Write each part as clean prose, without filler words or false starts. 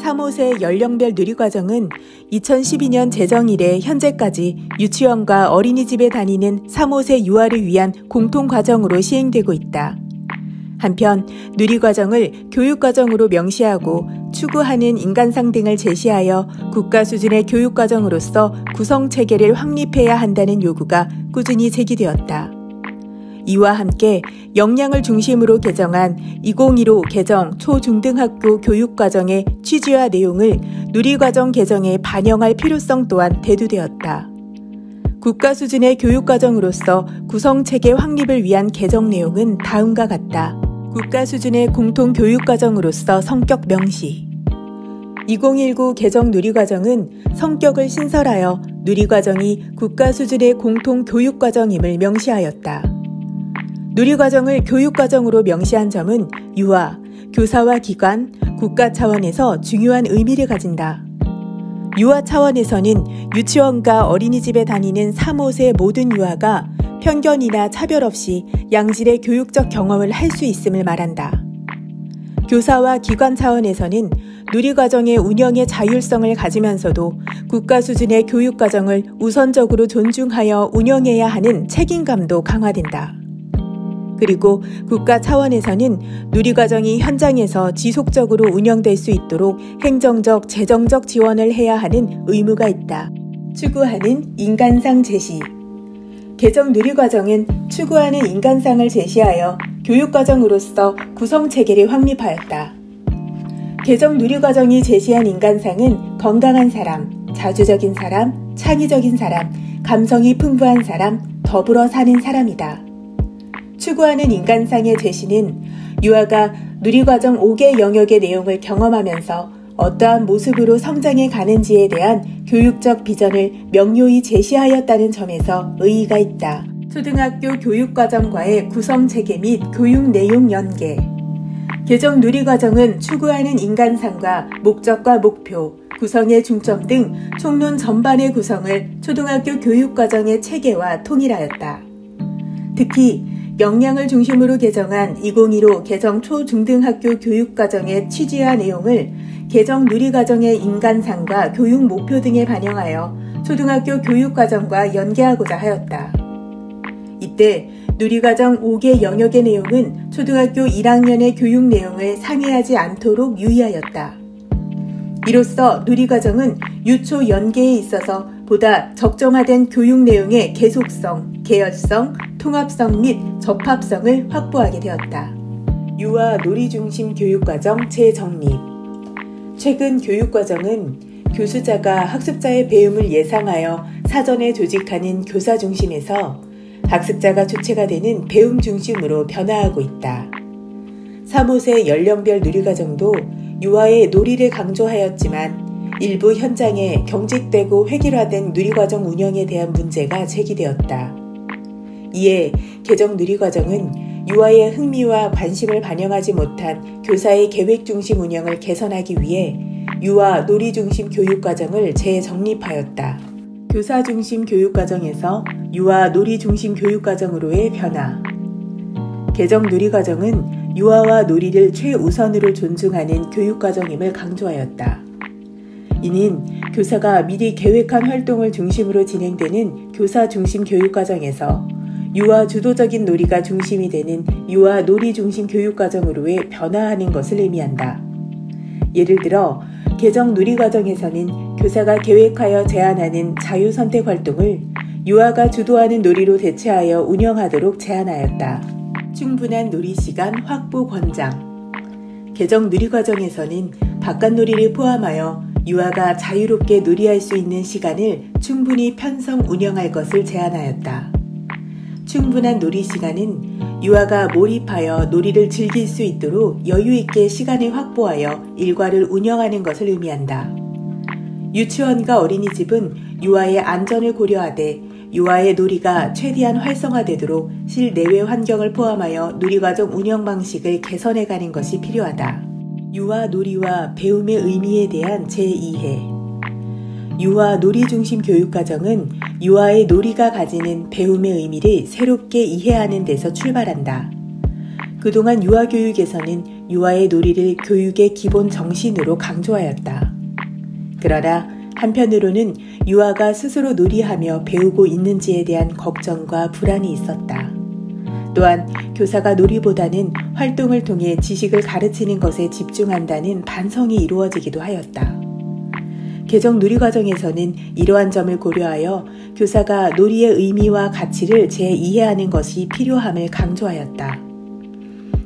3호세 연령별 누리과정은 2012년 제정 이래 현재까지 유치원과 어린이집에 다니는 3호세 유아를 위한 공통과정으로 시행되고 있다. 한편 누리과정을 교육과정으로 명시하고 추구하는 인간상 등을 제시하여 국가 수준의 교육과정으로서 구성체계를 확립해야 한다는 요구가 꾸준히 제기되었다. 이와 함께 역량을 중심으로 개정한 2015 개정 초중등학교 교육과정의 취지와 내용을 누리과정 개정에 반영할 필요성 또한 대두되었다. 국가 수준의 교육과정으로서 구성체계 확립을 위한 개정 내용은 다음과 같다. 국가 수준의 공통교육과정으로서 성격 명시. 2019 개정 누리과정은 성격을 신설하여 누리과정이 국가 수준의 공통교육과정임을 명시하였다. 누리과정을 교육과정으로 명시한 점은 유아, 교사와 기관, 국가 차원에서 중요한 의미를 가진다. 유아 차원에서는 유치원과 어린이집에 다니는 3호세 모든 유아가 편견이나 차별 없이 양질의 교육적 경험을 할 수 있음을 말한다. 교사와 기관 차원에서는 누리과정의 운영의 자율성을 가지면서도 국가 수준의 교육과정을 우선적으로 존중하여 운영해야 하는 책임감도 강화된다. 그리고 국가 차원에서는 누리과정이 현장에서 지속적으로 운영될 수 있도록 행정적, 재정적 지원을 해야 하는 의무가 있다. 추구하는 인간상 제시. 개정 누리과정은 추구하는 인간상을 제시하여 교육과정으로서 구성체계를 확립하였다. 개정 누리과정이 제시한 인간상은 건강한 사람, 자주적인 사람, 창의적인 사람, 감성이 풍부한 사람, 더불어 사는 사람이다. 추구하는 인간상의 제시는 유아가 누리과정 5개 영역의 내용을 경험하면서 어떠한 모습으로 성장해 가는지에 대한 교육적 비전을 명료히 제시하였다는 점에서 의의가 있다. 초등학교 교육과정과의 구성체계 및 교육 내용 연계. 개정 누리과정은 추구하는 인간상과 목적과 목표, 구성의 중점 등 총론 전반의 구성을 초등학교 교육과정의 체계와 통일하였다. 특히 역량을 중심으로 개정한 2015 개정 초중등학교 교육과정의 취지와 내용을 개정 누리과정의 인간상과 교육 목표 등에 반영하여 초등학교 교육과정과 연계하고자 하였다. 이때 누리과정 5개 영역의 내용은 초등학교 1학년의 교육 내용을 상회하지 않도록 유의하였다. 이로써 누리과정은 유초 연계에 있어서 보다 적정화된 교육 내용의 계속성, 계열성, 통합성 및 접합성을 확보하게 되었다. 유아 놀이 중심 교육과정 재정립. 최근 교육과정은 교수자가 학습자의 배움을 예상하여 사전에 조직하는 교사 중심에서 학습자가 주체가 되는 배움 중심으로 변화하고 있다. 3호세 연령별 누리과정도 유아의 놀이를 강조하였지만 일부 현장에 경직되고 획일화된 누리과정 운영에 대한 문제가 제기되었다. 이에 개정 누리과정은 유아의 흥미와 관심을 반영하지 못한 교사의 계획 중심 운영을 개선하기 위해 유아 놀이 중심 교육과정을 재정립하였다. 교사 중심 교육과정에서 유아 놀이 중심 교육과정으로의 변화. 개정 누리과정은 유아와 놀이를 최우선으로 존중하는 교육과정임을 강조하였다. 이는 교사가 미리 계획한 활동을 중심으로 진행되는 교사 중심 교육과정에서 유아 주도적인 놀이가 중심이 되는 유아 놀이 중심 교육과정으로의 변화하는 것을 의미한다. 예를 들어 개정 누리과정에서는 교사가 계획하여 제안하는 자유선택 활동을 유아가 주도하는 놀이로 대체하여 운영하도록 제안하였다. 충분한 놀이시간 확보 권장. 개정 누리과정에서는 바깥놀이를 포함하여 유아가 자유롭게 놀이할 수 있는 시간을 충분히 편성 운영할 것을 제안하였다. 충분한 놀이 시간은 유아가 몰입하여 놀이를 즐길 수 있도록 여유 있게 시간을 확보하여 일과를 운영하는 것을 의미한다. 유치원과 어린이집은 유아의 안전을 고려하되 유아의 놀이가 최대한 활성화되도록 실내외 환경을 포함하여 누리과정 운영 방식을 개선해가는 것이 필요하다. 유아 놀이와 배움의 의미에 대한 재이해. 유아 놀이 중심 교육과정은 유아의 놀이가 가지는 배움의 의미를 새롭게 이해하는 데서 출발한다. 그동안 유아교육에서는 유아의 놀이를 교육의 기본 정신으로 강조하였다. 그러나 한편으로는 유아가 스스로 놀이하며 배우고 있는지에 대한 걱정과 불안이 있었다. 또한 교사가 놀이보다는 활동을 통해 지식을 가르치는 것에 집중한다는 반성이 이루어지기도 하였다. 개정 누리과정에서는 이러한 점을 고려하여 교사가 놀이의 의미와 가치를 재이해하는 것이 필요함을 강조하였다.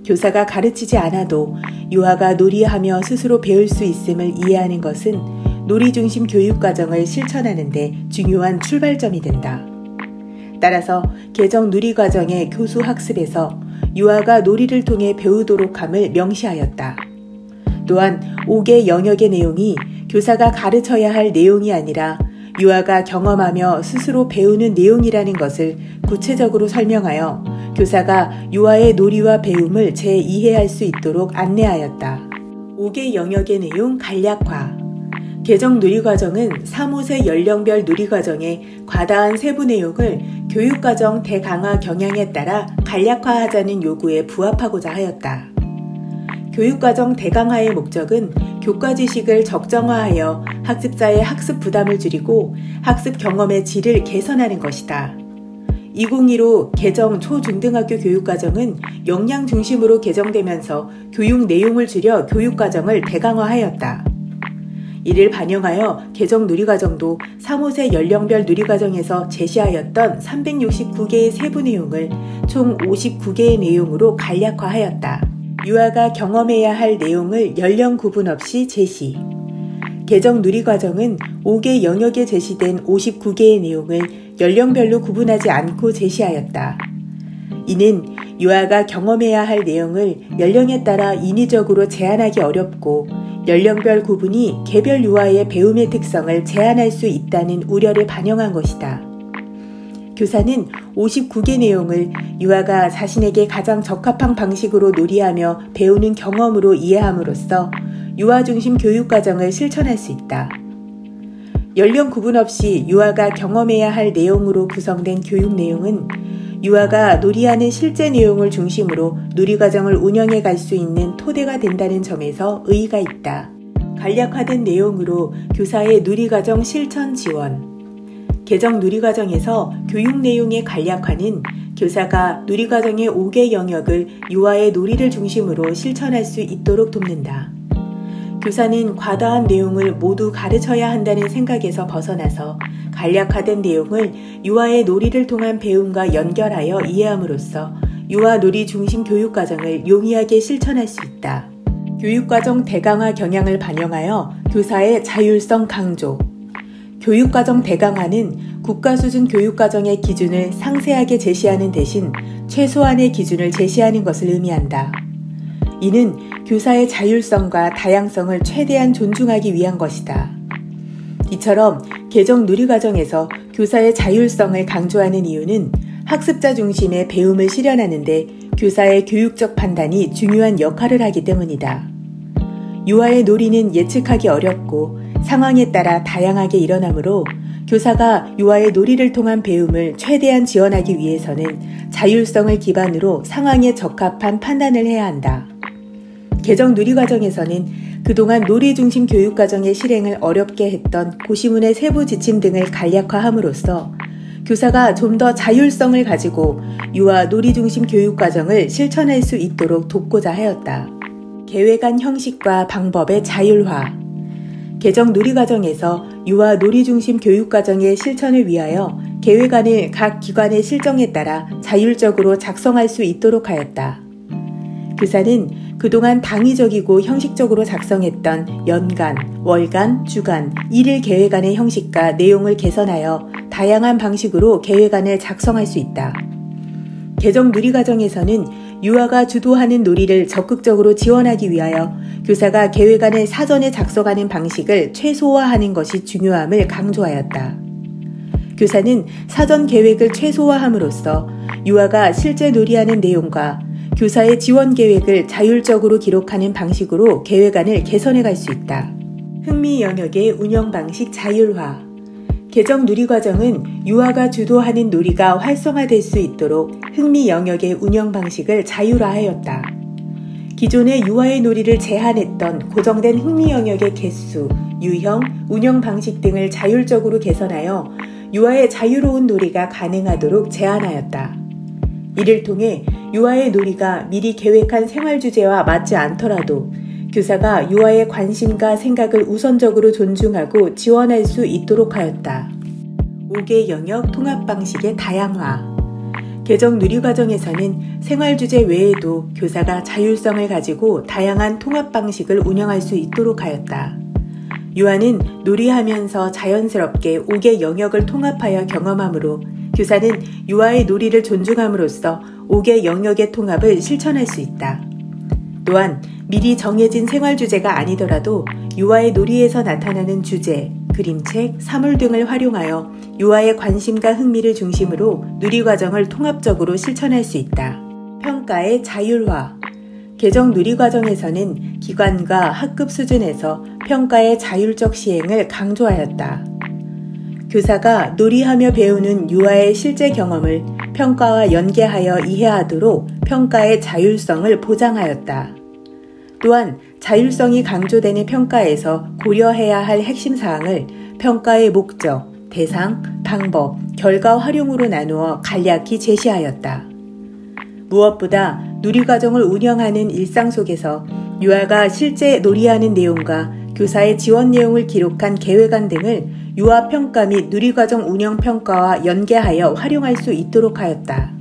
교사가 가르치지 않아도 유아가 놀이하며 스스로 배울 수 있음을 이해하는 것은 놀이 중심 교육과정을 실천하는 데 중요한 출발점이 된다. 따라서 개정 누리과정의 교수 학습에서 유아가 놀이를 통해 배우도록 함을 명시하였다. 또한 5개 영역의 내용이 교사가 가르쳐야 할 내용이 아니라 유아가 경험하며 스스로 배우는 내용이라는 것을 구체적으로 설명하여 교사가 유아의 놀이와 배움을 재이해할 수 있도록 안내하였다. 5개 영역의 내용 간략화. 개정 누리과정은 3, 5세 연령별 누리과정의 과다한 세부 내용을 교육과정 대강화 경향에 따라 간략화하자는 요구에 부합하고자 하였다. 교육과정 대강화의 목적은 교과 지식을 적정화하여 학습자의 학습 부담을 줄이고 학습 경험의 질을 개선하는 것이다. 2015 개정 초중등학교 교육과정은 역량 중심으로 개정되면서 교육 내용을 줄여 교육과정을 대강화하였다. 이를 반영하여 개정 누리과정도 3, 5세 연령별 누리과정에서 제시하였던 369개의 세부 내용을 총 59개의 내용으로 간략화하였다. 유아가 경험해야 할 내용을 연령 구분 없이 제시. 개정 누리과정은 5개 영역에 제시된 59개의 내용을 연령별로 구분하지 않고 제시하였다. 이는 유아가 경험해야 할 내용을 연령에 따라 인위적으로 제한하기 어렵고 연령별 구분이 개별 유아의 배움의 특성을 제한할 수 있다는 우려를 반영한 것이다. 교사는 59개 내용을 유아가 자신에게 가장 적합한 방식으로 놀이하며 배우는 경험으로 이해함으로써 유아 중심 교육과정을 실천할 수 있다. 연령 구분 없이 유아가 경험해야 할 내용으로 구성된 교육 내용은 유아가 놀이하는 실제 내용을 중심으로 누리과정을 운영해 갈 수 있는 토대가 된다는 점에서 의의가 있다. 간략화된 내용으로 교사의 누리과정 실천 지원. 개정 누리과정에서 교육 내용의 간략화는 교사가 누리과정의 5개 영역을 유아의 놀이를 중심으로 실천할 수 있도록 돕는다. 교사는 과다한 내용을 모두 가르쳐야 한다는 생각에서 벗어나서 간략화된 내용을 유아의 놀이를 통한 배움과 연결하여 이해함으로써 유아 놀이 중심 교육과정을 용이하게 실천할 수 있다. 교육과정 대강화 경향을 반영하여 교사의 자율성 강조. 교육과정 대강화는 국가수준 교육과정의 기준을 상세하게 제시하는 대신 최소한의 기준을 제시하는 것을 의미한다. 이는 교사의 자율성과 다양성을 최대한 존중하기 위한 것이다. 이처럼 개정 누리과정에서 교사의 자율성을 강조하는 이유는 학습자 중심의 배움을 실현하는 데 교사의 교육적 판단이 중요한 역할을 하기 때문이다. 유아의 놀이는 예측하기 어렵고 상황에 따라 다양하게 일어나므로 교사가 유아의 놀이를 통한 배움을 최대한 지원하기 위해서는 자율성을 기반으로 상황에 적합한 판단을 해야 한다. 개정 누리과정에서는 그동안 놀이 중심 교육과정의 실행을 어렵게 했던 고시문의 세부 지침 등을 간략화함으로써 교사가 좀 더 자율성을 가지고 유아 놀이 중심 교육과정을 실천할 수 있도록 돕고자 하였다. 계획안 형식과 방법의 자율화. 개정 누리과정에서 유아 놀이 중심 교육과정의 실천을 위하여 계획안을 각 기관의 실정에 따라 자율적으로 작성할 수 있도록 하였다. 교사는 그동안 당위적이고 형식적으로 작성했던 연간, 월간, 주간, 일일 계획안의 형식과 내용을 개선하여 다양한 방식으로 계획안을 작성할 수 있다. 개정 누리과정에서는 유아가 주도하는 놀이를 적극적으로 지원하기 위하여 교사가 계획안을 사전에 작성하는 방식을 최소화하는 것이 중요함을 강조하였다. 교사는 사전 계획을 최소화함으로써 유아가 실제 놀이하는 내용과 교사의 지원 계획을 자율적으로 기록하는 방식으로 계획안을 개선해 갈 수 있다. 흥미 영역의 운영 방식 자율화. 개정 누리과정은 유아가 주도하는 놀이가 활성화될 수 있도록 흥미 영역의 운영 방식을 자율화하였다. 기존의 유아의 놀이를 제한했던 고정된 흥미 영역의 개수, 유형, 운영 방식 등을 자율적으로 개선하여 유아의 자유로운 놀이가 가능하도록 제한하였다. 이를 통해 유아의 놀이가 미리 계획한 생활 주제와 맞지 않더라도 교사가 유아의 관심과 생각을 우선적으로 존중하고 지원할 수 있도록 하였다. 5개 영역 통합 방식의 다양화. 개정 누리과정에서는 생활 주제 외에도 교사가 자율성을 가지고 다양한 통합 방식을 운영할 수 있도록 하였다. 유아는 놀이하면서 자연스럽게 5개 영역을 통합하여 경험하므로 교사는 유아의 놀이를 존중함으로써 5개 영역의 통합을 실천할 수 있다. 또한 미리 정해진 생활 주제가 아니더라도 유아의 놀이에서 나타나는 주제, 그림책, 사물 등을 활용하여 유아의 관심과 흥미를 중심으로 누리과정을 통합적으로 실천할 수 있다. 평가의 자율화. 개정 누리과정에서는 기관과 학급 수준에서 평가의 자율적 시행을 강조하였다. 교사가 놀이하며 배우는 유아의 실제 경험을 평가와 연계하여 이해하도록 평가의 자율성을 보장하였다. 또한 자율성이 강조되는 평가에서 고려해야 할 핵심 사항을 평가의 목적, 대상, 방법, 결과 활용으로 나누어 간략히 제시하였다. 무엇보다 누리과정을 운영하는 일상 속에서 유아가 실제 놀이하는 내용과 교사의 지원 내용을 기록한 계획안 등을 유아 평가 및 누리과정 운영 평가와 연계하여 활용할 수 있도록 하였다.